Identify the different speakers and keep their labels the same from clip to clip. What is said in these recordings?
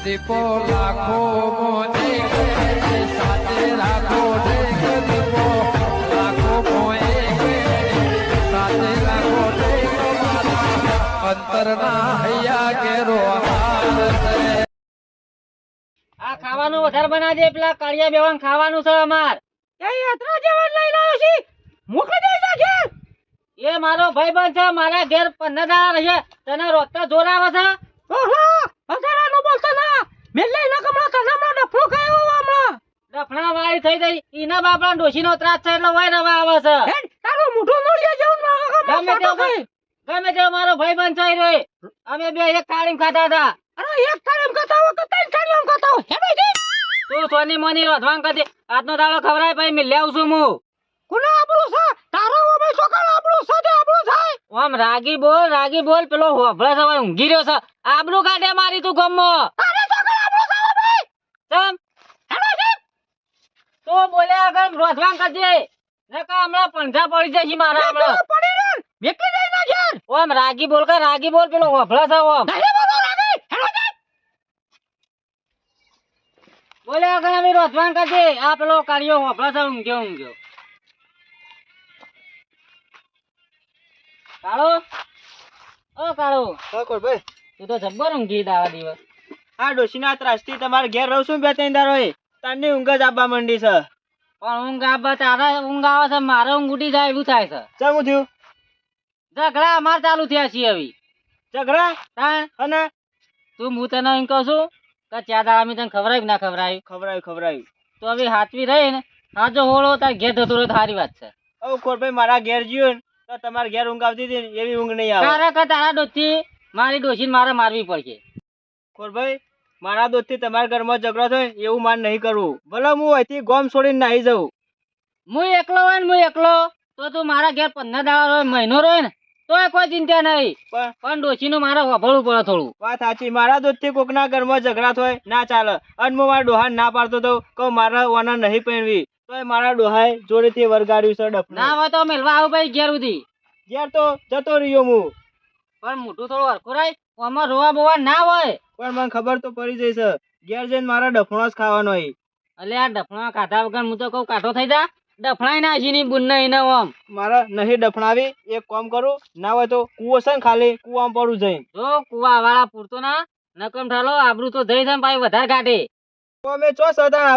Speaker 1: દીપો લાખો મોને સાથે રાખો દીપો લાખો મોએ સાથે રાખો અંતરના હૈયા કેરો
Speaker 2: આ ખાવાનું વધારે બનાવજે, પેલા કાળિયા બેવાન ખાવાનું છે અમાર. એ યાત્રા જેવાન લઈ લાવ્યો છે, મોકલી દેજો ઘેર. એ મારો ભાઈબંધ છે, મારા ઘેર 15 દાડા રહે. તને રોજતા જોર આવે છે? ઓહો, વધારાનો બોલતો ના. મેલે ના કમળા તનામનો ડફલો ખાયો હમણાં. ડફણા વાળી થઈ ગઈ. ઈના બાપડા ડોશીનો ત્રાસ છે એટલે વાય રવા આવે છે. હે, તારો મોઢો નોળિયા જેવું ગમે તે મારો ભાઈબંધ છે રે. અમે બે એક થાળીમાં ખાતા હતા. અરે એક થાળીમાં ખાતા હો કે ત્રણ થાળીમાં ખાતા હો? હે ભાઈ તું સોની મોની રોધવાન કરજે. આજનો દાડો ખવરાય ભાઈ, મે લેવ છું હું. કોનો આબરૂ છે? તારો ઓમે છોકરો આબરૂ છે તે આબરૂ થાય. ઓમ રાગી બોલ પેલો હોભળે છે ભાઈ, ઊંઘી રહ્યો છે. આબરૂ કાઢે મારી તું ગમો. તારે છોકરો આબરૂ છે ભાઈ. ચમ હેડો છે. તો બોલ્યા આગળ રોધવાન કરજે. નકા હમણાં પંજા પડી જશે મારા હમણાં. પડી રે. મેકી દઈ ના ઘેર. ઓમ રાગી બોલ પેલો હોભળે છે ઓમ. બોલે આગળ અમે રોધવાન કરજે. આ પેલો કાળિયો હોભળે છે ઊંઘ્યો. કાળો
Speaker 3: ભાઈ
Speaker 2: તું તો જબ્બર ઊંઘી દાવા દિવસ.
Speaker 3: આ ડોશીના ત્રાસથી તમારે ઘેર રહું છું 2-3 દાડો એ તારની ઊંઘ જ આપવા માંડી છે.
Speaker 2: પણ ઊંઘ આબા તારા ઊંઘ આવે છે, મારે ઊંઘ ઉડી જાય એવું થાય છે.
Speaker 3: ચમ થયું?
Speaker 2: ઝઘડા અમાર ચાલુ થયા છે હવે.
Speaker 3: ઝઘડા?
Speaker 2: હા
Speaker 3: અને
Speaker 2: તું હું તને એમ કહું છું કે ચા દાડા મેં તને ખવડાવ્યું ના ખવડાવ્યું?
Speaker 3: ખવડાવ્યું.
Speaker 2: તો હવે હાથવી રહી ને હાજો હોળો તાર ઘેર જતો રહ્યો સારી વાત છે.
Speaker 3: ઓ ખોરભાઈ મારા ઘેર જીયો ને તો તમારે ઘેર ઊંઘ આવતી હતી ને એવી ઊંઘ નહીં આવે.
Speaker 2: તારા ડોથી મારી ડોશીને મારે મારવી પડશે.
Speaker 3: ખોરભાઈ મારા દોસ્તથી તમારા ઘરમાં ઝઘડો થાય એવું માન નહીં કરવું. ભલે હું અહીંથી ગોમ છોડીને નાહી જાઉં.
Speaker 2: હું એકલો તો તું મારા ઘેર 15 દાડા રહે, મહિનો રહે ને તોય કોઈ ચિંતા નહીં. પણ ડોશીનું મારે વાપરવું પડે થોડું.
Speaker 3: વાત સાચી. મારા દોસ્તથી કોકના ઘરમાં ઝઘડા થાય ના ચાલે. અને હું મારા ડોહાને ના પાડતો તો કહું મારા ઓના નહીં પહેરવી તોય મારા ડોહાએ જોડેથી વરગાડ્યું છે ડફનું.
Speaker 2: ના હોય તો મેલવા આવું ભાઈ ઘેર સુધી.
Speaker 3: ઘેર તો જતો રહ્યો હું.
Speaker 2: પણ મોટું થોડું હરખું રાય, આમાં રોવા બોવા ના હોય.
Speaker 3: પણ મને ખબર તો પડી જઈ છે ઘેર જઈને મારા ડફણો જ ખાવાનો હોય.
Speaker 2: અલે આ ડફણા કાઢા વગર હું તો કહું કાઢો થઈ જા. ડફણાય ના હજી ની બુન એને આમ
Speaker 3: મારા નહીં ડફણાવી. એક કામ કરું ના હોય તો કુવો છે ને ખાલી કુવામાં પડું જઈને.
Speaker 2: જો કુવા વાળા પૂરતો ના નકમ ઠાલો આબરૂ તો જઈ છે ભાઈ વધારે કાઢે.
Speaker 3: અમે ચો સદા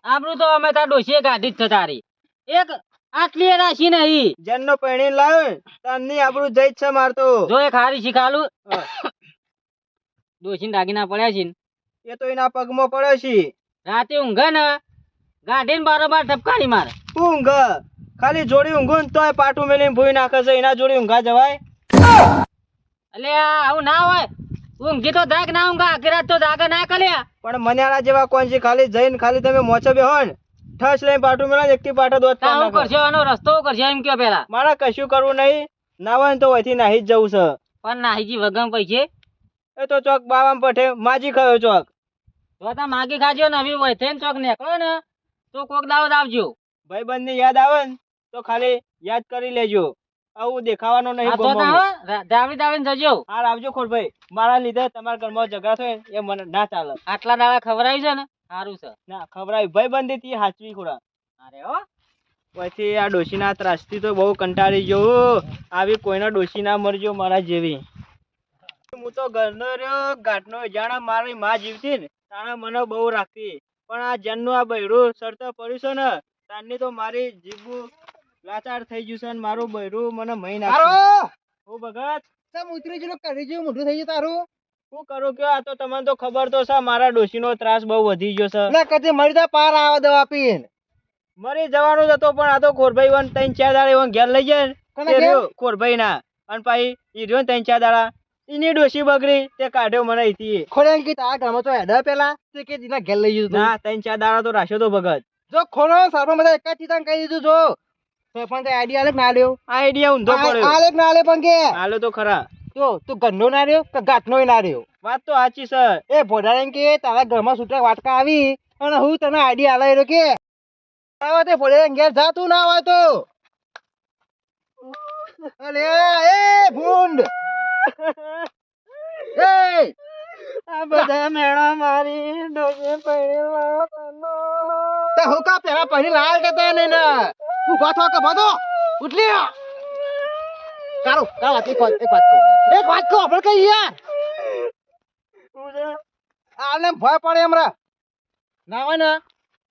Speaker 2: આબરૂ તો અમે તાર ડોશીએ કાઢી જ છે તારી. એક આટલી રાશી નહીં
Speaker 3: જેનનો પૈણી લાવ્યો તારની આબરૂ જઈ જ છે મારતો.
Speaker 2: જો એક હારી શીખાલું ડોશીને દાગીના પડ્યા છે
Speaker 3: એ તો એના પગમાં પડે છે.
Speaker 2: રાતે ઊંઘે ને ગાઢીને બારોબાર ઠપકારી મારે.
Speaker 3: ઊંઘ ખાલી જોડી ઊંઘું ને તોય પાટું મેલીને ભૂઈ નાખે છે. એના જોડી ઊંઘા જવાય?
Speaker 2: અલે આવું ના હોય. ઊંઘી તો જાગ ના ઊંઘા આખી રાત તો જાગે ના કર્યા.
Speaker 3: પણ મન્યાળા જેવા કોણ છે? ખાલી જઈને ખાલી તમે મોચો બેહો ને ઠસ લઈને પાટું મેળા એકથી પાટા દોત
Speaker 2: હું કરશે આનો રસ્તો કરશે એમ કયો પેલા.
Speaker 3: મારા કશું કરવું નહીં. નાવા તો અહીંથી નાહી જ જવું છે.
Speaker 2: પણ નાહીજી વગમ પૈસે
Speaker 3: એ તો ચોક બાવામ પઠે માજી ખાયો ચોક.
Speaker 2: તો તા માગી ખાજો ને હવે વૈથેન ચોક નીકળો ને તો કોક દાવત આવજો.
Speaker 3: ભાઈબંધ ની યાદ આવે ને તો ખાલી યાદ કરી લેજો. આવું દેખાવાનું નહીં.
Speaker 2: દાવીને જજો.
Speaker 3: હા આવજો ખોરભાઈ. મારા લીધે તમારા ઘરમાં ઝઘડા થાય એ મને ના ચાલે.
Speaker 2: આટલા દાડા ખવડાવી છે ને સારું છે.
Speaker 3: ના ખવડાવી ભાઈબંધી થી હાચવી ખોરા.
Speaker 2: અરે હો
Speaker 3: પછી આ ડોશીના ત્રાસથી તો બહુ કંટાળી ગયો. આવી કોઈના ડોશી ના મરજો મારા જેવી. હું તો ઘરનો રહ્યો ઘાટનો જાણા મારી માં જીવતી ને તાણે મને બહુ રાખતી. પણ આ જનનું આ બૈરું સરતો પડ્યું છે ને તારની તો મારી જીભું લાચાર થઈ ગયું છે ને મારું બૈરું મને મહી નાખ્યું. હું ભગત
Speaker 4: ઉતરી ગયેલો કરી જેવું મોઢું થઈ ગયું તારું.
Speaker 3: શું કરું કે આ તો તમને તો ખબર તો છે મારા ડોશીનો ત્રાસ બહુ વધી ગયો છે.
Speaker 4: એટલે કદી મરી જા પાર આવે દવા પીને.
Speaker 3: મરી જવાનો જ હતો પણ આ તો ખોરભાઈ વન 3-4 દાડા એવો ઘેર લઈ જાય ને ખોરભાઈ ના અને પાછી ઈ રહ્યો 3-4 દાડા એની ડોશી બગડી તે કાઢ્યો મને અહીંથી.
Speaker 4: ખોરે કે તારા ઘરમાં તો હેડા પેલા તે કે દીના ઘેર લઈ ગયું
Speaker 3: ના 3-4 દાડા તો રાખ્યો તો ભગત.
Speaker 4: જો ખોરો સારપણ બધા એક જ ચીતાન કહી દીધું જો સરપંચ આઈડિયા આલે ના લ્યો.
Speaker 3: આઈડિયા ઊંધો પડ્યો.
Speaker 4: આલે ના આલે પણ કે
Speaker 3: હાલો તો ખરા.
Speaker 4: જો તું ઘરનો ના રહ્યો કે ગાંઠનો ના રહ્યો.
Speaker 3: વાત તો સાચી છે.
Speaker 4: એ ભોડાને કે તારા ઘરમાં છૂટા વાટકા આવી અને હું તને આઈડિયા આલાઈ રહ્યો કે આવે તે ભોડાને ઘેર જા તું ના હોય તો. અલે એ ભૂંડ એ
Speaker 3: આ બધા મેળા મારી ડોશી પૈણી
Speaker 4: તે હુકા પેલા પહેરી લાલ કે તને ને ઉભા થો કે બધો ઉઠલી કારો કારો એક વાત કહો આપણે કઈ યાર આને ભય પડે હમણાં ના હોય ને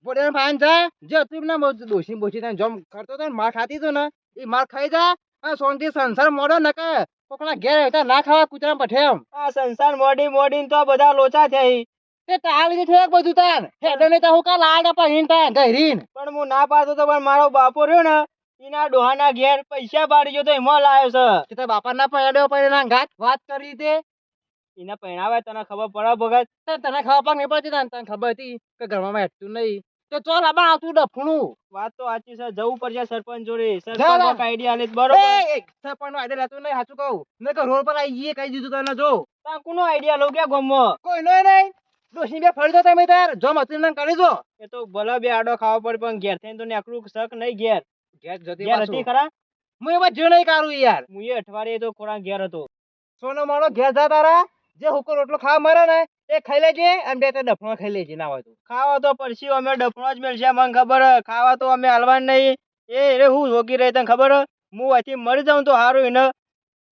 Speaker 4: બોડે ફાન છે જે તું ના દોશી બોશી તને જમ કરતો તો ને માર ખાતી તો ને એ માર ખાઈ જા અને સોનથી સંસાર મોડો ન કે કોકના ઘેર હેઠા ના ખાવા કૂતરા પઠે એમ
Speaker 3: આ સંસાર મોડી તો બધા લોચા થઈ
Speaker 4: તે તાળ જે છે બધું તાર હેડે ને તો હું કા લાડ પહીન તા ગહીરીન
Speaker 3: પણ હું ના પાડતો તો પણ મારો બાપો રહ્યો ને એના ડોહાના ઘેર પૈસા પાડી ગયો તો એમાં લાવ્યો છે
Speaker 4: કે તે બાપા ના પડ્યો પડે ના ઘાત વાત કરી તે
Speaker 3: એને પહેણાવે તને ખબર પડે ભગત
Speaker 4: તને ખબર પણ નહીં પડતી તને ખબર હતી કે ઘરમાં હેઠતું નહીં તો ચોલ આબા આવતું ડફણું
Speaker 3: વાત તો સાચી છે જવું પડશે સરપંચ જોડે
Speaker 4: જા.
Speaker 3: સરપંચ આઈડિયા લે બરોબર
Speaker 4: સરપંચ નો આઈડિયા લેતું નહીં સાચું કહું નહીં કે રોડ પર આવી જઈએ કહી દીધું તને જો
Speaker 3: તા કોનો આઈડિયા લો કે ગમમાં
Speaker 4: કોઈ નહીં ડોશી બે ફરી દો તમે તાર જો મતીન ને કરી દો
Speaker 3: એ તો ભલે બે આડો ખાવા પડે પણ ઘેર થઈને તો નેકરું શક નહીં ઘેર
Speaker 4: ઘેર જતી
Speaker 3: ઘેર
Speaker 4: પાછું
Speaker 3: હતી ખરા
Speaker 4: હું એમાં જો નહીં કારું યાર
Speaker 3: હું એ અઠવાડિયે તો ખોરાક ઘેર હતો
Speaker 4: સોનો મારો ઘેર જા તારા જે હુકો રોટલો ખાવા મરે ને એ ખાઈ લેજે અને બે તે ડફણો ખાઈ લેજે ના હોય તો
Speaker 3: ખાવા તો પડશે અમે ડફણો જ મેળશે મને ખબર હે. ખાવા તો અમે હાલવાન નહીં એ હું રોકી રહી તને ખબર હે? હું અહીંથી મરી જાઉં તો સારું એને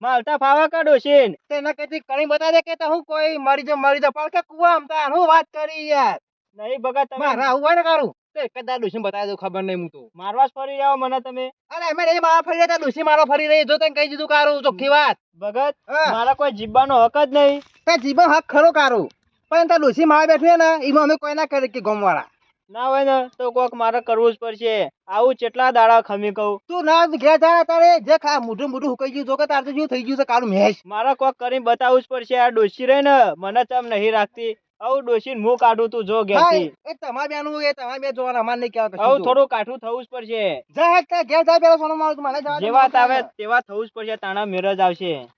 Speaker 3: માલતા ફાવા કાઢો છે
Speaker 4: તેના કઈથી કણી બતા દે કે તા હું કોઈ મરી જ પણ કે કુવા આમતા હું વાત કરી યાર
Speaker 3: નહીં બગા તમે
Speaker 4: મારા આવું હોય ને કારું તો એક જ દાડ ડોશી બતાવી દઉં ખબર નહીં હું તો
Speaker 3: મારવા જ ફરી જાઓ મને તમે
Speaker 4: અરે અમે નહીં મારા ફરી રહ્યા ડોશી મારો ફરી રહી જો તને કહી દીધું કારું ચોખ્ખી વાત
Speaker 3: ભગત
Speaker 4: હા.
Speaker 3: મારા કોઈ જીવવાનો હક જ નહીં
Speaker 4: તે જીવન હક ખરો કારું પણ તાર ડોશી મારા બેઠી ને એમાં અમે કોઈ ના કરે કે ગમવાળા
Speaker 3: ના હોય ને તો કોક મારે કરવું જ પડશે આવું કેટલા દાડા ખમી કહું
Speaker 4: તું ના ઘેર જા તારે જે ખા મોઢું હુકાઈ ગયું જો કે તાર તો જેવું થઈ ગયું છે કારું મેચ
Speaker 3: મારે કોક કરીને બતાવવું જ પડશે આ ડોશી રહી ને મને ચમ નહીં રાખતી આવું ડોશી હું કાઢું તું જો ઘેરથી
Speaker 4: એ તમારે બેનું એ તમારે બે જોવાના અમારે નહીં કહેવા
Speaker 3: આવું થોડું કાઠું થવું જ પડશે
Speaker 4: જા હેડ તાર ઘેર જા પેલા સોનો મારું મને જવા દે.
Speaker 3: જેવા આવે તેવા થવું જ પડશે તાણા મેરજ આવશે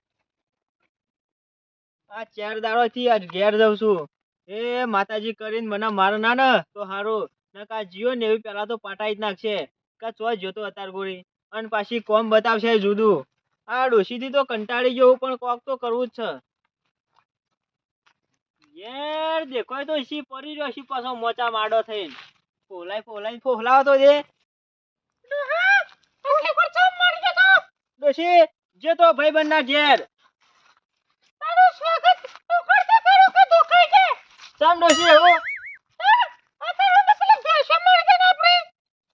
Speaker 3: આ 4 દાડો થી આજ ઘેર જાઉં છું એ માતાજી કરીને મને મારે ના ને તો હારું નકા જીઓ ને એવી પેલા તો પાટાઈ જ નાખશે કે ચો જોતો અતાર ગોળી અને પાછી કોમ બતાવશે જુદું આ ડોશી થી તો કંટાળી ગયો પણ કોક તો કરવું જ છે યાર દેખો તો સી પડી રહ્યો સી પાછો મોચા માડો થઈને ફોલાવ તો જે ડોશી જે તો ભાઈબંધ ના ઘેર ચામ ડોશી એવું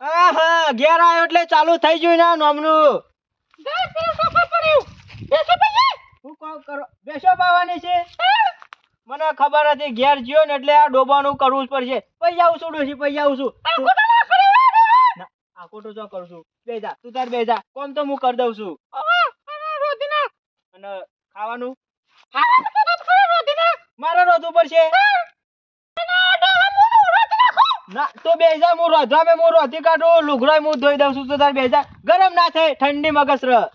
Speaker 3: હા હા ઘેર આવ્યો એટલે ચાલુ થઈ ગયું ના નોમનું હું કોણ કરો બેસો પાવાની છે મને ખબર હતી ઘેર જ્યો ને એટલે આ ડોબાનું કરવું જ પડશે પૈસા આવું છું ડોશી પૈસા આવું છું આખો તો કરું છું બેજા તું તાર બેજા કોમ તો હું કરી દઉં છું અને ખાવાનું મારે રોધવું પડશે ના તો બેજા હું રોધવા મે હું રોધી કાઢું લુગડો હું ધોઈ દઉં છું તો તાર બેજા ગરમ ના થાય ઠંડી મગસ ર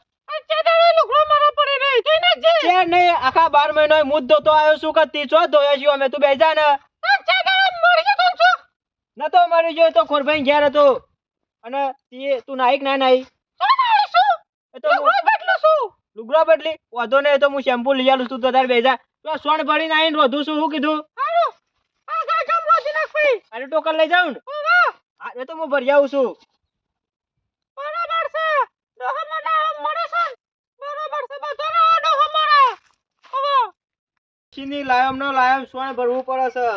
Speaker 3: છે નહીં આખા 12 મહિનો હું ધોતો આવ્યો છું કે તીચો ધોયો છું અમે તું બેજા ને ન તો મરી ગયો તો ખોરભાઈ ઘેર હતો અને તું નાઈક ના નાઈ એ તો લુગડો બદલી વાંધો નહીં તો હું શેમ્પુ લઈ આલું છું તો તાર બેજા તો સોણ ભરીને આવીને રોધું છું શું કીધું અરે ટોકન લઈ જાઉં ને હા એ તો હું ભરી આવું છું ચીની લાયમ નો લાયમ સોણ ભરવું પડે છે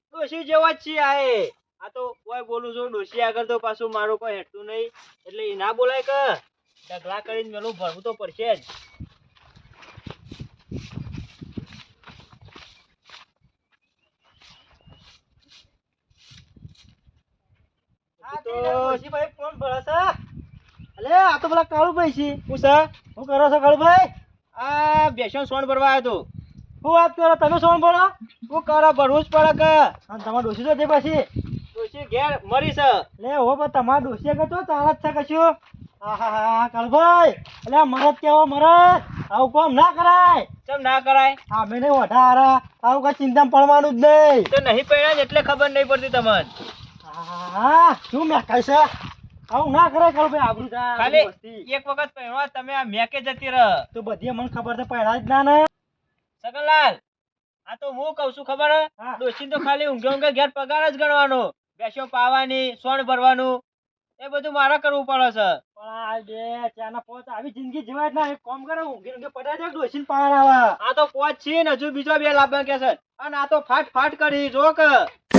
Speaker 3: ડોશી જેવા જ છીએ આ તો કોઈ બોલું છું ડોશી આગળ તો પાછું મારું કોઈ હેઠતું નહીં એટલે એ ના બોલાય કે ઢગલા કરીને મેલું ભરવું તો પડશે જ
Speaker 4: આ તો પેલા કાળુભાઈ છે
Speaker 3: હું સર
Speaker 4: શું કરો છો કાળુભાઈ
Speaker 3: આ બેસન સોણ ભરવા આવ્યો તો
Speaker 4: શું વાત કરો તમે સોન બોલો
Speaker 3: હું કરો ભરવું જ પડે કે
Speaker 4: અને તમારે ડોસી તો તે પછી
Speaker 3: ડોશી ઘેર મરી છે
Speaker 4: લે હો પણ તમારે ડોસી આગળ તો ચાલ જ છે કશું હા કાળુભાઈ એટલે મરદ કેવો મરદ આવું કામ ના કરાય
Speaker 3: કેમ ના કરાય
Speaker 4: હા મેં નહીં વઢા હારા આવું કઈ ચિંતા પડવાનું જ નહીં
Speaker 3: તો નહીં પડ્યા જ એટલે ખબર નહીં પડતી તમને
Speaker 4: હા શું મેકાય છે આવું ના કરાય કાળુભાઈ આબરૂ જાય
Speaker 3: ખાલી એક વખત પહેરવા તમે આ મેકે જતી રહ
Speaker 4: તો બધી મને ખબર છે પહેલા જ ના ને
Speaker 3: સગનલાલ, આ તો હું કઉ છું ખબર હે? ડોશીને તો ખાલી ઊંઘે ઊંઘે ઘેર પગાર જ ગણવાનો. ભેંસો પાવાની, સોણ ભરવાનું એ બધું મારે કરવું પડે છે.
Speaker 2: પણ આ બે ચાના પોત આવી જિંદગી જીવાય જ ના. એક કામ કરે, ઊંઘી ઊંઘી પડાય દે, ડોશીને પાણ આવે.
Speaker 3: આ તો પોચ છે ને હજુ બીજો બે લાવવા કે છે. અને આ તો ફાટ ફાટ કરી જો કે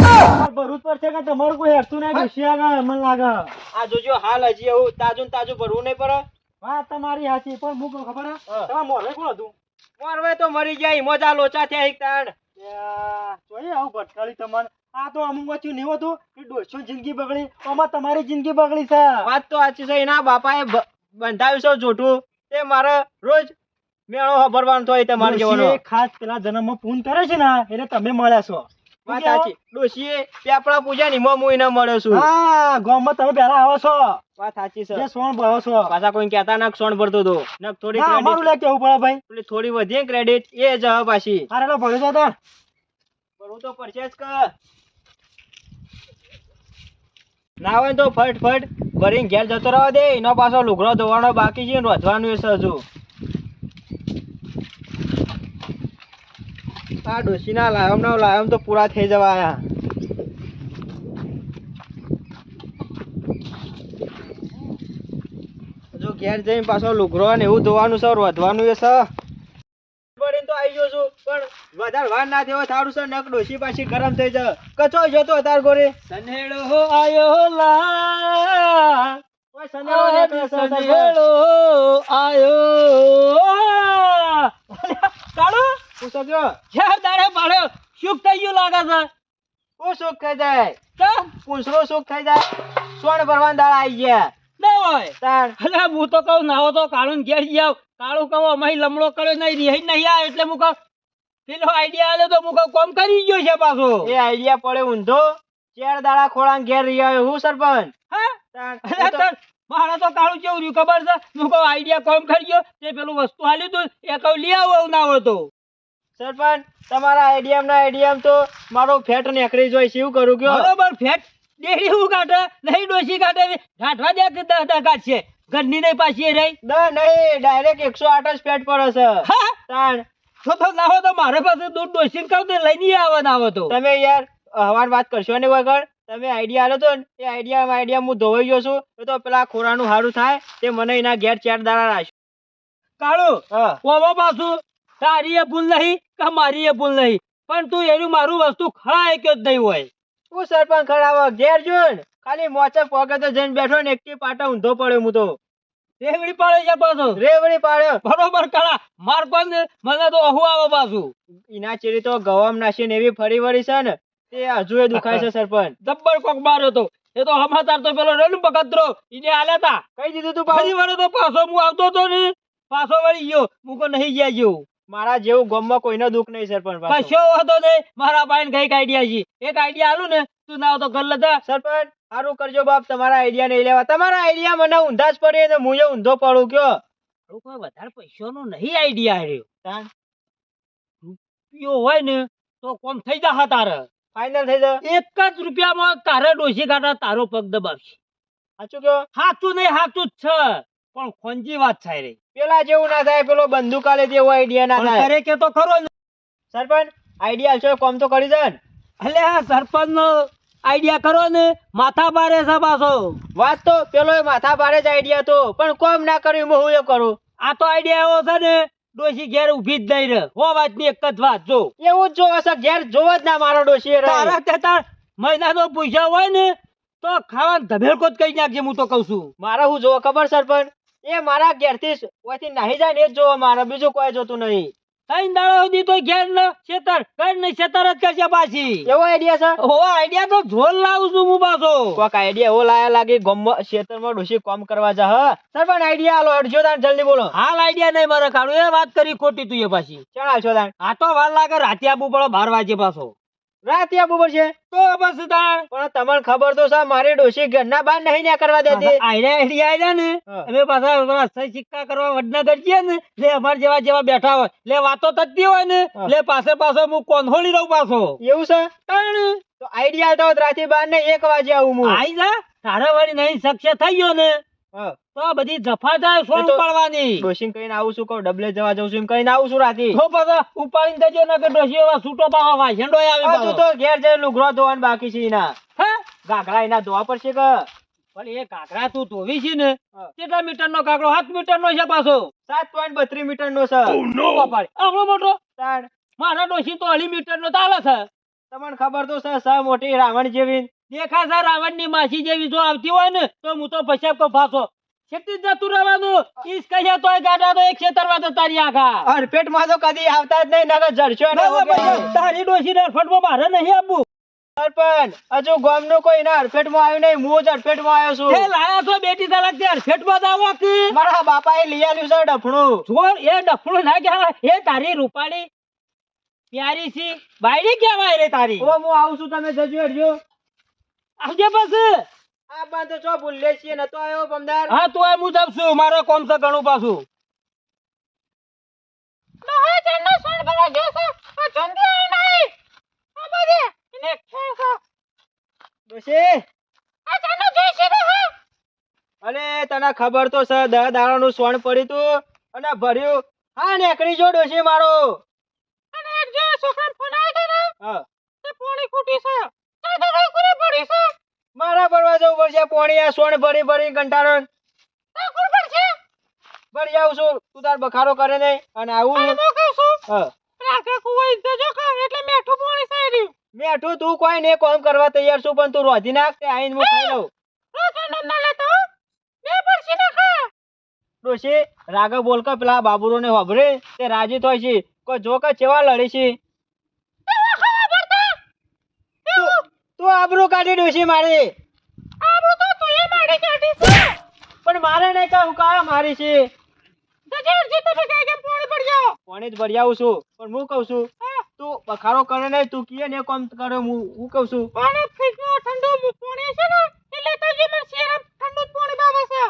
Speaker 2: તમારે ભરવું જ પડશે કે તમારું કોઈ હેરતું નહીં ડોશી આગળ મને લાગે.
Speaker 3: આ જોજો હાલ હજી એવું તાજું ને તાજું ભરવું નહીં પડે.
Speaker 2: વાત તમારી સાચી, પણ હું કહું ખબર હે?
Speaker 3: હા.
Speaker 2: તમારે મોઢે કોણ હતું?
Speaker 3: મોરવે તો મરી જાય મોજા લોચા થયા એક તાણ.
Speaker 2: જોઈએ આવું ભટકાળી તમને. આ તો અમુક વચ્ચે નહીં હોતું કે ડોશીની જિંદગી બગડી, આમાં તમારી જિંદગી બગડી છે.
Speaker 3: વાત તો સાચી છે. એના બાપાએ બંધાવ્યું છે જોઠું તે મારે રોજ મેળો ભરવાનો થાય તમારે જેવાનો.
Speaker 2: ડોશીએ ખાસ પેલા જન્મમાં પૂન કરે છે ને એટલે તમે મળ્યા છો.
Speaker 3: વાત સાચી. ડોશીએ પેપડા પૂજા ની હું એને મળ્યો છું.
Speaker 2: હા, ગામમાં તમે પહેલા આવો છો.
Speaker 3: વાત સાચી છે.
Speaker 2: જે સોણ ભરો છો.
Speaker 3: પાછા કોઈ કહેતા ના સોણ ભરતો હતો ને થોડી
Speaker 2: ના, અમારું લે કેવું પડે ભાઈ.
Speaker 3: પેલી થોડી વધી ક્રેડિટ એ જ હવે પાછી
Speaker 2: હારે લો ભર્યો છો તો.
Speaker 3: ભરવું તો પડશે જ કે ના હોય તો ફટ ફટ ભરીને ઘેર જતો રહેવા દે. એનો પાછો લુગડો ધોવાનો બાકી છે ને રોધવાનું છે હજુ. આ ડોશીના લાયમ તો પૂરા થઈ જવા આયા. હજુ ઘેર જઈને પાછો લુગડો ને એવું ધોવાનું છે રોધવાનું એ છે. પડીને તો આવી ગયો છું પણ વધારે વાર ના થયો થારું છે નક ડોશી પાછી ગરમ થઈ જાય. કચો જતો તાર ગોરે
Speaker 2: સનેડો આયો લા.
Speaker 3: ઓય સનેડો નીકળે છે,
Speaker 2: સનેડો આયો. કાળુ,
Speaker 3: પૂછો જો
Speaker 2: ક્યાં દાડે પાડ્યો? શું થઈ ગયું લાગે છે?
Speaker 3: શું સુખ થઈ જાય?
Speaker 2: કેમ?
Speaker 3: પૂંછડો સુખ થઈ જાય. સોણ ભરવાના દાડા આવી ગયા
Speaker 2: ના હોય.
Speaker 3: તાર
Speaker 2: અલે હું તો કહું નાવો તો કાળું ઘેર જાવ. કાળું કહું અમારી લમડો કર્યો નહીં, રિહાઈ નહીં આવે એટલે હું કહું પેલો આઈડિયા આલ્યો તો હું કહું કોમ કરી ગયો છે પાછો.
Speaker 3: એ આઈડિયા પડે ઊંધો. ચાર દાડા ખોળાને ઘેર રહી આવ્યો હું સરપંચ.
Speaker 2: હા?
Speaker 3: તાર
Speaker 2: અરે તર મારે તો કાળું કેવું રહ્યું ખબર છે? હું કહું આઈડિયા કોમ કરી ગયો તે પેલું વસ્તુ આલ્યું તું એ કહું લઈ આવો ના હોય તો.
Speaker 3: સરપંચ તમારા આઈડિયા તો મારો ફેટ નીકળી જાય છે એવું કરું કયો?
Speaker 2: બરોબર ફેટ ડેરી હું કાઢે નહીં ડોસી કાઢે ગાંઠવા દે કે 10 કાઢશે ઘરની નહીં પાછી રહી.
Speaker 3: નહીં ડાયરેક્ટ 108 જ ફેટ પડે છે.
Speaker 2: હા
Speaker 3: તાણ
Speaker 2: તો ના હોય તો મારે પાસે દૂધ ડોસી કહું તો લઈને આવે ના આવે તો.
Speaker 3: તમે યાર હવાર વાત કરશો ને વગર. તમે આઈડિયા આલો તો ને એ આઈડિયા હું ધોવાઈ ગયો છું. એ તો પેલા ખોરાનું સારું થાય તે મને એના ઘેર 4 દાડા રાખશે.
Speaker 2: કાળું
Speaker 3: હા
Speaker 2: ઓવો પાછું તારી એ ભૂલ નહીં કે મારી એ ભૂલ નહીં પણ તું એનું મારું વસ્તુ ખરા એક જ નહીં હોય.
Speaker 3: હું સરપંચ ખરાબ ઘેર જોન ખાલી મોચે પોકે તો જઈને બેઠો ને એકટી પાટા ઊંધો પડ્યો હું તો.
Speaker 2: રેવડી પાડે છે પાછો.
Speaker 3: રેવડી પાડ્યો.
Speaker 2: બરોબર કાળા માર પણ મને તો અહુ આવે પાછું.
Speaker 3: એના ચેરી તો ગવામ નાખીને એવી ફરી વળી છે ને તે હજુ એ દુખાય છે સરપંચ.
Speaker 2: જબ્બર કોક માર્યો તો એ તો હમાચાર તો પેલો રેલુ બકતરો ઈને આલ્યા તા.
Speaker 3: કઈ દીધું તું
Speaker 2: ફરી વળે તો પાછો હું આવતો તો ને પાછો વળી ગયો હું કો નહીં ગયા જેવું.
Speaker 3: મારા જેવું ગામમાં કોઈનો દુઃખ નહીં સરપંચ પાછો.
Speaker 2: કશો હતો નહીં મારા ભાઈને કઈક આઈડિયા છે. એક આઈડિયા આલું ને તું ના તો ગલ લેતા.
Speaker 3: સરપંચ સારું કરજો બાપ. તમારા આઈડિયા નહીં લેવા. તમારા આઈડિયા મને ઊંધા જ પડે ને હું એ ઊંધો પડું કયો.
Speaker 2: કોઈ વધારે પૈસાનો નહીં આઈડિયા આવ્યો.
Speaker 3: તાણ
Speaker 2: રૂપિયો હોય ને તો કોમ થઈ જા તારે.
Speaker 3: ફાઇનલ થઈ જાય.
Speaker 2: એક જ રૂપિયામાં તારે ડોસી કાઢા તારો પગ દબાવશે.
Speaker 3: સાચું કયો?
Speaker 2: સાચું નહીં સાચું જ છે પણ ખોંજી વાત થાય રે.
Speaker 3: પેલા જેવું ના થાય. પેલો બંદૂક આલે તેવો આઈડિયા ના
Speaker 2: પણ
Speaker 3: થાય.
Speaker 2: કરે કે તો ખરો ને.
Speaker 3: સરપંચ આઈડિયા આલશો કોમ તો કરી જાય ને.
Speaker 2: એટલે આ સરપંચ નો આઈડિયા કરો ને માથા પારે છે પાછો.
Speaker 3: વાત તો પેલો માથા ભારે જ આઈડિયા તો પણ કોમ ના કર્યું હું એ કરું.
Speaker 2: આ તો આઈડિયા એવો છે ને ડોસી ઘેર ઉભી જ નહીં રહે. હો વાત ની એક જ વાત જો
Speaker 3: એવું જ જોવે છે ઘેર જોવો જ ના મારો ડોશી એ રહે.
Speaker 2: તારા તે તાર મહિનાનો પૈસા હોય ને તો ખાવાનું ધબેલકો જ કઈ નાખજે હું તો કઉ છું.
Speaker 3: મારે હું જોવો ખબર સરપંચ એ મારા ઘેરથી ઓયથી નાહી જાય ને એ જ જોવો મારે બીજું કોઈ જોતું નહીં.
Speaker 2: ત્રણ દાડા સુધી તો ઘેર ને ખેતર ઘર ને ખેતર જ કરશે પાછી.
Speaker 3: એવો આઈડિયા છે.
Speaker 2: હો આઈડિયા તો જોર લાવું છું હું પાછો.
Speaker 3: કોક આઈડિયા એવો લાયા લાગે ગામમાં ખેતરમાં ડોશી કામ કરવા જા. હા સરપંચ આઈડિયા આલો અડજો તાન જલ્દી બોલો.
Speaker 2: હાલ આઈડિયા નહીં મારે કાઢું એ વાત કરી ખોટી તું એ પાછી.
Speaker 3: ચાલ આલશો તાન.
Speaker 2: આ તો વાર લાગે રાતે આપવું પડે 12 વાગે પાછો.
Speaker 3: રાતે આપવું પડશે.
Speaker 2: તો બસ તાણ
Speaker 3: પણ તમને ખબર તો છે મારી ડોશી ઘરના બહાર નહીં ના કરવા દેતી.
Speaker 2: આઈડિયા ને
Speaker 3: હા.
Speaker 2: અમે પાછા સહી સિક્કા કરવા વડનગર જઈએ ને લે અમાર જેવા બેઠા હોય લે વાતો થતી હોય ને
Speaker 3: હા.
Speaker 2: લે પાછો હું કોન્હોળી રહું પાછો.
Speaker 3: એવું છે
Speaker 2: તાણ
Speaker 3: તો આઈડિયા તો રાતે બાર ને 1 વાગે આવું હું.
Speaker 2: આઈ જા તારા વાળી નહીં સક્ષે થઈ ગયો ને
Speaker 3: હા
Speaker 2: તો આ બધી જફા થાય સોન
Speaker 3: એ તો-
Speaker 2: ઉપાડવાની
Speaker 3: ડોશીને કહીને આવું છું કહું ડબલે જવા જઉં છું એમ કહીને આવું છું રાતી.
Speaker 2: તો પાછા ઉપાડીને જજો ને કે ડોશી એવા છૂટો પાવા વાસણો આવી
Speaker 3: આ
Speaker 2: પાછો.
Speaker 3: તું તો ઘેર જઈને લુગડો ધોવાનું બાકી છે એના.
Speaker 2: હે?
Speaker 3: ઘાઘરા એના ધોવા પડશે કે
Speaker 2: પણ એ કાકરા તું ધોવી છે ને
Speaker 3: હા.
Speaker 2: કેટલા મીટર નો કાકડો 7 મીટર નો છે પાછો
Speaker 3: 7.32 મીટર નો છે.
Speaker 2: આવડો મોટો
Speaker 3: તાણ
Speaker 2: મારા ડોશી તો 2.5 મીટર નો ચાલે છે
Speaker 3: તમને ખબર તો છે સ મોટી રાવણ જેવી.
Speaker 2: દેખા છે રાવણ ની માસી જેવી જો આવતી હોય ને તો હું તો પછાબ કો ફાસો ખેતી જ જતું રહેવાનું ઈસ કહીએ તોય ગાડા તો એક ખેતરવા તો તારી આખા
Speaker 3: હરપેટમાં તો કદી આવતા જ નહીં નકર જડશો ને
Speaker 2: ના, ના,
Speaker 3: વગેરે.
Speaker 2: ભાઈ, તારી ડોશી ને ફટમાં મારે નહીં આપવું
Speaker 3: સરપંચ હજુ ગામનું કોઈ ના હરપેટમાં આવ્યું નહીં હું જ હરપેટમાં આવ્યો છું.
Speaker 2: એ લાયા છો બેટી તારા ત્યાં ફેટમાં જ આવો કે
Speaker 3: મારા બાપાએ લઈ આલ્યું છે ડફણું.
Speaker 2: જો એ ડફણું ના કહેવાય એ તારી રૂપાળી પ્યારી સી બાયડી કહેવાય રે તારી
Speaker 3: હવે હું આવું છું તમે જજો હેડજો.
Speaker 2: આવજે બસ
Speaker 3: આ બાર તો ચો ભૂલે છીએ નતો આવ્યો પમદાર.
Speaker 2: હા તો એ હું જઉં છું મારો કોમ છે ઘણું પાછું
Speaker 3: ડોશી અરે તને ખબર તો છે 10 દાડાનું સોણ પડ્યું તું અને ભર્યું. હા નીકળી જો ડોશી મારો. હા મારા ભરવા જવું પડશે પોણી આ સોણ ભરી ભરી કંટાળો. ભરી આવું છું તું તાર બખારો કરે નહીં અને આવું હા મેઠું તું કોઈ ને કોમ કરવા તૈયાર છું પણ તું રોધી નાખ તે આઈને હું ખાઈ લઉં. ડોશી રાગા બોલ કે પેલા બાબુરો ને હોભરે તે રાજી થાય છે કોઈ જો કે ચેવા લડી છે. તું આબરૂ કાઢી ડોશી મારી પણ મારે નહીં કહું કા મારી છે પાણી જ ભરી આવું છું પણ હું કહું છું તું બખારો કરે નહીં તું કીએ ને કોમ કરે હું કહું છું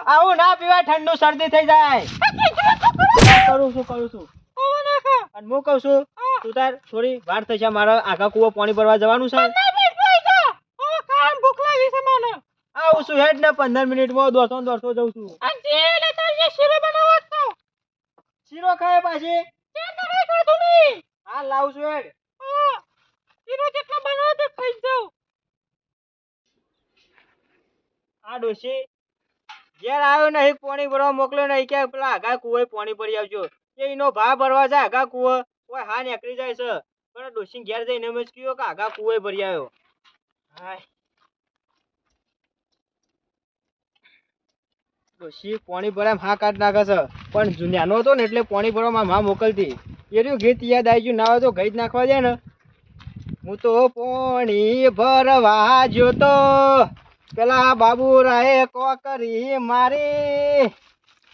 Speaker 3: આવું ના પીવાય ઠંડુ શરદી થઈ જાય. કરું છું અને હું કહું છું તું તાર થોડી વાર થશે મારે આખા કુવો પાણી ભરવા જવાનું છે. આવું છું હેડ ને 15 મિનિટમાં દોડતો જઉં છું. શીરો ખાય પાછી હા લાવું છું હેડ. આ ડોશી ઘેર આવ્યો નહીં પાણી ભરવા મોકલ્યો નહીં કે પેલા આગા કુવે પાણી ભરી આવજો એ એનો ભા ભરવા જાય આગા કુવો કોઈ હા નીકળી જાય છે પણ ડોશી ઘેર જઈને એમ જ કયો કે આગા કુવે ભરી આવ્યો. હાય ડોશી પાણી ભરાય હા કાઢ નાખે છે પણ નાનો હતો ને એટલે પાણી ભરવામાં માં મોકલતી એનું ગીત યાદ આવી ગયું ના હોય તો ગઈ જ નાખવા જાય ને. હું તો પાણી ભરવા જોતો પેલા બાબુરાએ કોકરી મારી.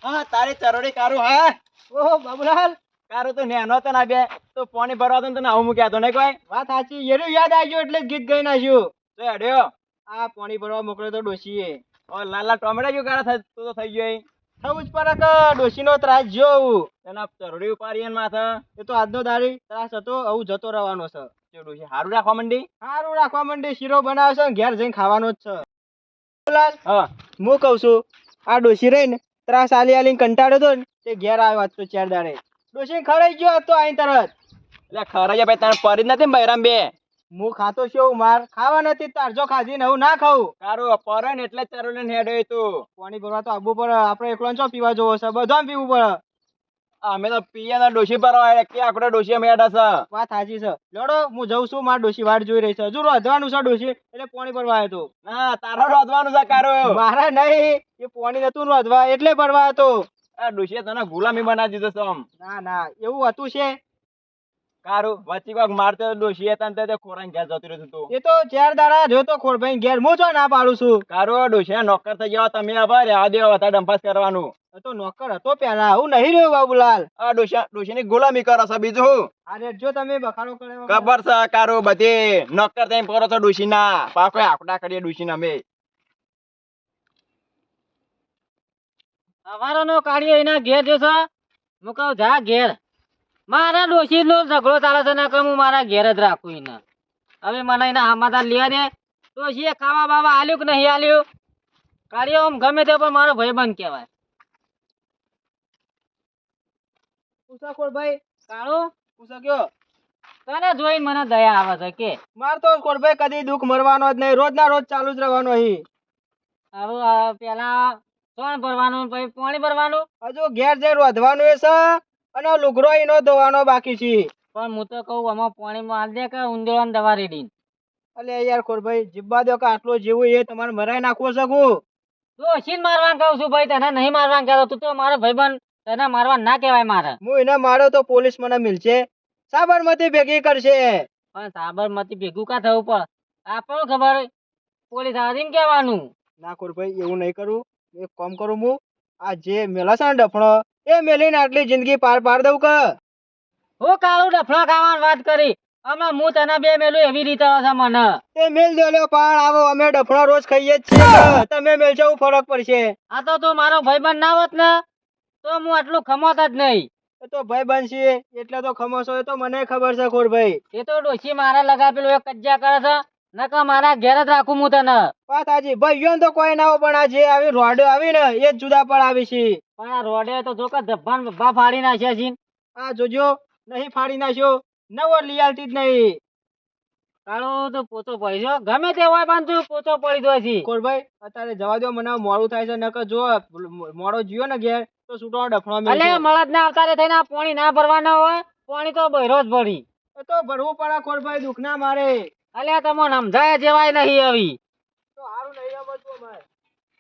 Speaker 3: હા તારી ચરોડી કારું હા ઓહો બાબુલાલ કારું તો નેનો તો ના બે તો પાણી ભરવા તો તને આવું મૂક્યા તો નહીં કોઈ વાત સાચી એનું યાદ આવી ગયું એટલે જ ગીત ગઈ નાખ્યું તો હેડ્યો આ પાણી ભરવા મોકલ્યો તો ડોશીએ ઓ લાલા ટોમેટા જો કારા તો થઈ ગયો થવું જ પડે કે ડોશીનો ત્રાસ જોવું એના ચરોડી ઉપાડી એને માથે એ તો આજનો દાડી ત્રાસ હતો આવું જતો રહેવાનો છે. ડોશી સારું રાખવા માંડી શીરો બનાવે છે ઘેર જઈને ખાવાનો જ છે. હા હું કઉ છું આ ડોશી રહી ને ત્રાસ આલી કંટાળ્યો તો ને તે ઘેર આવ્યો આજ તો 4 દાડે ડોશી ખરાઈ ગયો આજ તો આઈ તરત એટલે ખરાઈ ભાઈ તને પરી નથી બૈરામ બે હું ખાતો છું માર ખાવા નથી તારજો ખાધી ને હું ના ખાઉં તારું પરે ને એટલે તારું લઈને હેડે તું પાણી ભરવા તો આવવું પડે આપણે એકલો ચો પીવા જોવો છે બધા પીવું પડે અમે તો પીએ ને ડોશી ભરવા કે આપણે ડોશી અમે હેડા છે વાત સાચી છે લડો હું જઉં છું માર ડોશી વાટ જોઈ રહી છે હજુ રોધવાનું છે ડોશી એટલે પાણી ભરવા આવ્યો તો ના તારા રોધવાનું છે કારો મારા નહીં એ પાણી નતું રોધવા એટલે ભરવા હતો આ ડોશીએ તને ગુલામી બનાવી દીધો છે આમ ના એવું હતું છે કારું વચ્ચે કોક મારતો ડોશી હતા ને તે ખોરાન ઘેર જતો રહ્યો તું એ તો 4 દાડા જોતો ખોરભાઈ ઘેર હું જો ના પાડું છું કારું ડોશી નોકર થઈ ગયા તમે હવે રહેવા દેવા હતા ડંપાસ કરવાનું તો નોકર હતો પેલા હું નહીં રહ્યો બાબુલાલ આ ડોશીની ગુલામી કરો છો બીજું અરે જો તમે બખાડો કરે ખબર છે કારું બધી નોકર તેમ કરો છો ડોશીના પાકો આકડા કરીએ ડોશીના અમે
Speaker 2: અમારો કાઢ્યો એના ઘેર જશો હું કહું જા ઘેર મારા ડોશી નો ઝઘડો ચાલે છે ને કે હું મારા ઘેર જ રાખું એને હવે મને એના સમાધાન લેવા દે ડોશીએ ખાવા બાવા આલ્યું કે નહીં આલ્યું કાઢ્યો આમ ગમે તે પણ મારો ભાઈબંધ કહેવાય
Speaker 3: પૂછો ખોડભાઈ,
Speaker 2: કાળુ
Speaker 3: પૂછો કયો.
Speaker 2: તને જોઈને મને દયા આવે છે કે
Speaker 3: માર તો ખોડભાઈ કદી દુઃખ મરવાનો જ નહીં, રોજ ના રોજ ચાલુ જ રહેવાનો અહીં.
Speaker 2: આવું પેલા સોણ ભરવાનું પછી પાણી ભરવાનું
Speaker 3: હજુ ઘેર જઈ રોધવાનું એ છે અને લુગડો એનો ધોવાનો બાકી છે.
Speaker 2: પણ હું તો કહું આમાં પાણીમાં હાલ દે કે ઉંદરવાની દવા રેડી
Speaker 3: અલે યાર ખોડભાઈ જીબ્બા દો કે આટલો જેવું એ તમારે મરાઈ નાખવો શકું.
Speaker 2: તું ઓછી મારવા કહું છું ભાઈ તને નહીં મારવા કહેતો તું તો મારો ભાઈબંધ તને મારવા ના કહેવાય મારે
Speaker 3: હું એને મારો તો પોલીસ મને મિલશે, સાબરમતી ભેગી કરશે.
Speaker 2: પણ સાબરમતી ભેગું કા થવું પણ આપણને ખબર પોલીસ આવીને કહેવાનું
Speaker 3: ના ખોડભાઈ એવું નહીં કરું. એક કામ કરું, હું આ જે મેલા છે ને ડફણો એ મેલીને આટલી જિંદગી પાર પાડ દઉં કે.
Speaker 2: હું કાળું ડફલા ખાવાની વાત કરી હમણાં હું તને બે મેલું એવી રીતે હશે મને
Speaker 3: તે મેલ દો લ્યો પાડ આવો, અમે ડફણો રોજ ખાઈએ જ છીએ. તમે મેલશો એવું ફરક પડશે.
Speaker 2: આ તો તું મારો ભાઈબંધ ના હોત ને તો હું આટલું ખમોત જ નહીં.
Speaker 3: એ તો ભાઈ બનશે એટલે તો ખમોસો, એ તો મને ખબર છે ખોડભાઈ.
Speaker 2: એ તો ડોશી મારા લગા પેલું એક કજ્જા કરે છે નકર મારા ઘેર જ રાખું હું તને
Speaker 3: વાત હાજી, ભાઈઓ તો કોઈ ના હોય, પણ આ જે આવી રોડ આવી ને એ જ જુદા પર આવી છે.
Speaker 2: પણ આ રોડે તો જો કે ધબ્બાન બબ્બા ફાડી નાખ્યા છે
Speaker 3: આ જોજો નહીં ફાડી નાખ્યો, નવો લઈ આવતી જ નહીં.
Speaker 2: કાળો તો પોતો પડી જો ગમે તે હોય પણ તું પોતો પડી દો છે
Speaker 3: ખોડભાઈ અત્યારે જવા દો, મને મોડું થાય છે. નકર જો મોડો જીયો ને ઘેર તો છૂટો ડફણો
Speaker 2: અલે
Speaker 3: મેલશે.
Speaker 2: મળદ ના આવતા રે થઈને આ પાણી ના ભરવાના હોય પાણી તો બહેરો જ ભરી
Speaker 3: એ તો ભરવું પડે ખોડભાઈ, દુઃખ ના મારે.
Speaker 2: અલે તમને સમજાય જેવાય નહીં આવી
Speaker 3: તો હારું નહીં સમજવું અમારે.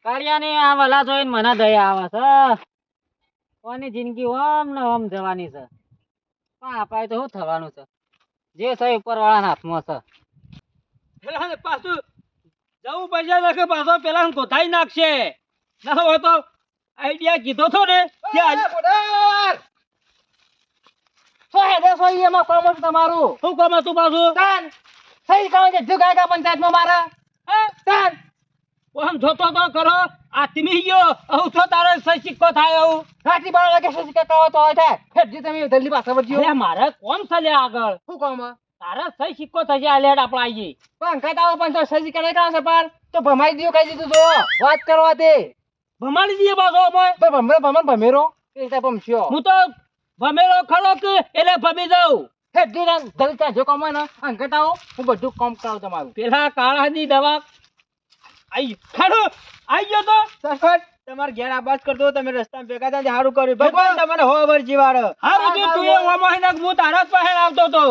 Speaker 2: કાળિયાની આ વલા જોઈને મને દયા આવે છે કોની જિંદગી ઓમ ને ઓમ જવાની છે પણ આપણે તો શું થવાનું છે જે છે ઉપર વાળાના હાથમાં છે
Speaker 1: પેલા પાછું જવું પૈસા નાખે પાછો પેલા ગોથાઈ નાખશે. ના હોય તો આઈડિયા કીધો તો ને કે
Speaker 2: સો હેડે સો ઈ એમાં કોમ છે તમારું
Speaker 1: શું કામ હતું પાછું?
Speaker 2: તાન સહી કામ છે જુગાયકા પંચાયતમાં મારા
Speaker 1: હે?
Speaker 2: તાન
Speaker 1: કોમ જોતો તો કરો આત્મી ગયો હું તો તારો સહી સિક્કો થાય એવું.
Speaker 2: રાત્રી 12 વાગે શું કે કહો તો હોય થાય હેડજી તમે જલ્દી પાછા વળજો
Speaker 1: અરે મારે કોમ ચાલે આગળ,
Speaker 2: શું કામ
Speaker 1: તારે સહી સિક્કો થશે આ લેડ આપણે આવીએ.
Speaker 2: પણ કઈ આવો પણ તો સહી કરે કામ છે પર તો ભમાઈ દીધું કહી દીધું તો વાત કરવા દે
Speaker 1: ભમાડી દઈએ પાછો અમે.
Speaker 2: ભમેરો એ રીતે ભમશ્યો
Speaker 1: હું તો ભમેલો ખરો કે એટલે ભમી જાઉં.
Speaker 2: હેડજી ના જલ્દી ત્યાં જો કામ હોય ને અંકટ આવો હું બધું કામ કરાવું તમારું
Speaker 1: પેલા કાળાની દવા આઈ ખરો આઈ ગયો તો
Speaker 3: સરપંચ તમારે ઘેર આબાદ કરતો, તમે રસ્તામાં ભેગા થયા સારું કર્યું. ભગવાન તમને હો વર જીવાડે.
Speaker 1: હારું કે તું એ ઓમાં નાખ, હું તારા જ પાસે આવતો તો.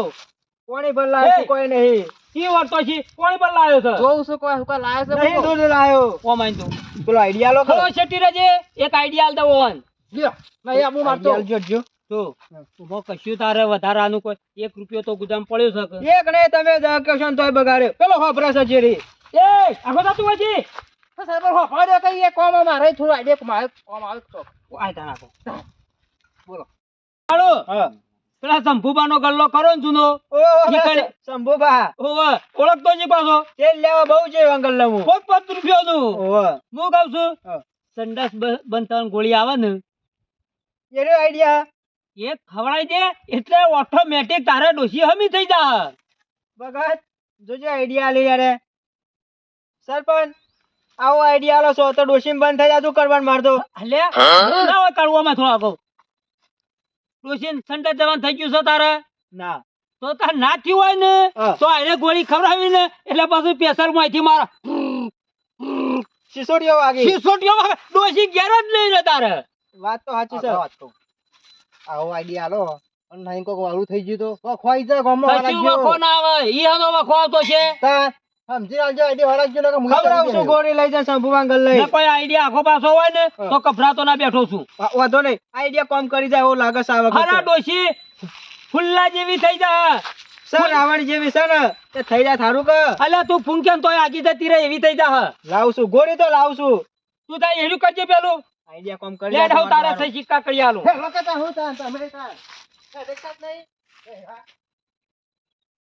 Speaker 3: કોણી પર લાવ્યો છે? કોઈ નહીં.
Speaker 1: ઈ વર્તો છે કોણ પર લાવ્યો છે?
Speaker 2: જોઉં છું કોઈ હુકા લાવે છે
Speaker 3: નહીં દૂધ લાવ્યો.
Speaker 1: ઓમાં તો
Speaker 3: પેલો આઈડિયા લો
Speaker 1: ખરો શેટી રજે એક આઈડિયા આલ દો ઓન
Speaker 2: લ્યો નહીં આબુ મારતો
Speaker 3: જો
Speaker 1: તો ઉભો કશું તારે વધારાનું કોઈ 1 રૂપિયો તો ગુદામ પડ્યો છે કે?
Speaker 3: એક નહીં તમે કશો ને તોય બગાડ્યો. પેલો હોભરા છે જેરી.
Speaker 1: એ આખો તો તું હજી
Speaker 2: સાહેબ હો ફાડ્યો કઈ એ કોમ મારે થોડું આઈડિયા મારે કોમ આવે તો
Speaker 1: આય તા નાખો હાલો
Speaker 3: હા.
Speaker 1: પેલા શંભુબાનો ગલ્લો કરો ને જૂનો ઈ કરે.
Speaker 3: શંભુબા
Speaker 1: ઓવે ઓળખતો જી પાછો
Speaker 3: તેલ લેવા બહુ છે અંકલ લઉં.
Speaker 1: 5 રૂપિયો નું
Speaker 3: ઓહો.
Speaker 1: હું કહું છું
Speaker 3: હા.
Speaker 1: સંડાસ બંધ થવાની ગોળી આવે ને
Speaker 3: એનો આઈડિયા
Speaker 1: એ ખવડાવી દે એટલે ઓટોમેટિક તારે ડોસી હમી થઈ જા.
Speaker 3: ભગત જોજો આઈડિયા લે યાર. સરપંચ આવો આઈડિયા આલો છો તો ડોશીમ બંધ થઈ જાતું કરવાનું મારતો.
Speaker 1: હલે ના હોય કાઢવામાં થોડા કહું ડોસી સંડાસ જવાનું થઈ ગયું છે તારે
Speaker 3: ના
Speaker 1: તો તાર ના થયું હોય ને
Speaker 3: હા.
Speaker 1: તો એને ગોળી ખવડાવી ને એટલે પાછું પ્રેશર માંથી મારા
Speaker 3: સિસોડીઓ વાગી.
Speaker 1: સિસોટીઓ ડોસી ઘેર જ નહીં રે તારે.
Speaker 3: વાત તો સાચી છે.
Speaker 4: આવો આઈડિયા આલો અને નહીં કોક વાળું થઈ ગયું તો ખોઈ જાય ગામમાં
Speaker 1: કશું વખો ના આવે ઈ હનો વખો આવતો છે.
Speaker 4: સમજી આવજો આઈડિયા વાળા ગયો ને
Speaker 3: ખવડાવશું ગોળી લઈ જા શંભુબા અંકલ લઈ.
Speaker 1: ને કોઈ આઈડિયા આખો પાછો હોય ને તો કભરાતો ના બેઠો છું.
Speaker 3: વાંધો નહીં આઈડિયા કોમ કરી જાય એવું લાગે છે આ વખતે.
Speaker 1: હરા ડોસી ફુલ્લા જેવી થઈ જા.
Speaker 3: સર રાવણ જેવી છે ને તે થઈ જાય થારું કે
Speaker 1: અલ્યા તું ફૂંકે તોય આગી જતી રહે એવી થઈ જા.
Speaker 3: લાવશું ગોળી તો લાવશું.
Speaker 1: તું તાર એનું કરજે પેલું
Speaker 3: આઈડિયા કોમ કરી
Speaker 1: લેટ
Speaker 3: જાય
Speaker 1: હું તારા સહી સિક્કા કરી આલું.
Speaker 4: હે લોકો તા હું તા તમે તા દેખાત નહીં